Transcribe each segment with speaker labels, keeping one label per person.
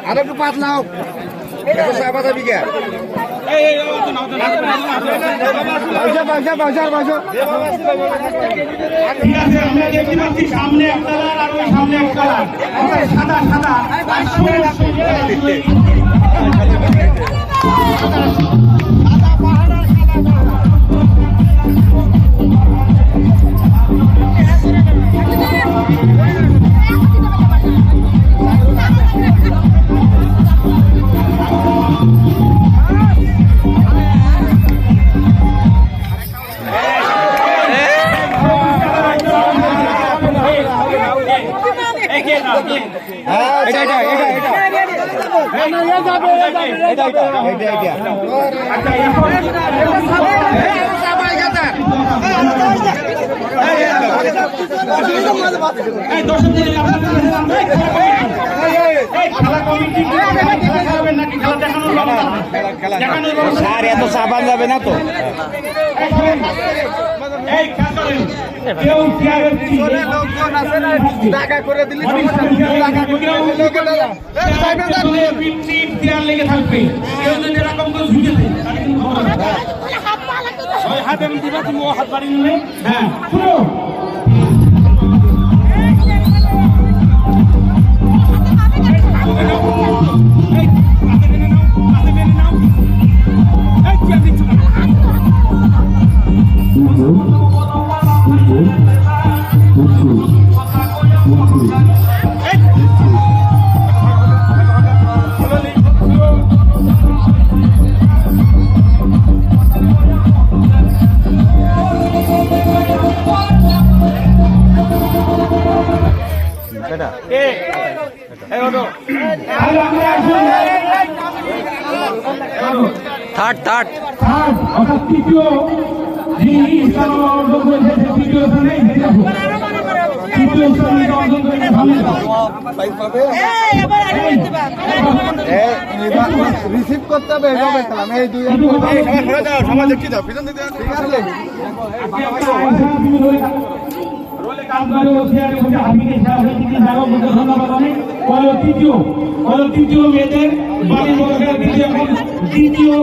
Speaker 1: আরেকটু পাতলা হোক
Speaker 2: সামনে সাদা সাদা
Speaker 1: এত সাবান যাবে না তো টাকা করে দিলে
Speaker 2: হাতে দিবা তুমি হাত বাড়ি নিলে হ্যাঁ
Speaker 1: থার্ড
Speaker 2: তৃতীয়
Speaker 1: রিসিভ করতে হবে এইভাবে খেলাম এই দুই সবাই দেখি যাও পিছন দিকে ঠিক আছে
Speaker 2: তৃতীয় মেয়েদের দ্বিতীয়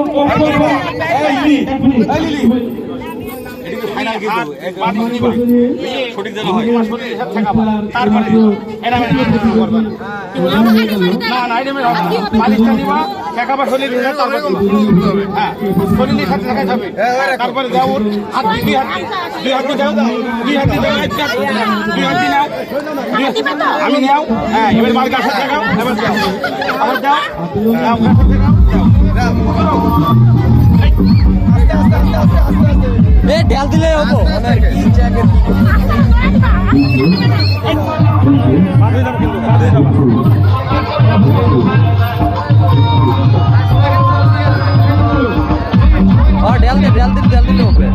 Speaker 1: সঠিক যেন হয়
Speaker 2: তারপরে তারপরে যাও হাত দুই হাতি দাও আমি নাও হ্যাঁ এবার মাল গাছ দেখাও এবার যাও আবার যাও
Speaker 1: ঢেল দিলে হবো ঢেল দিলে হবে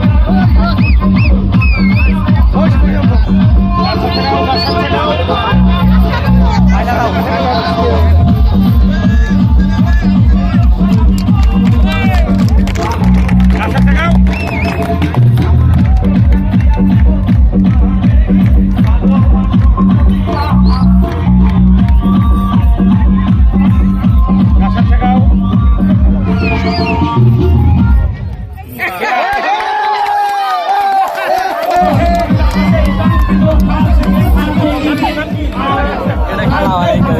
Speaker 3: আসসালামু আলাইকুম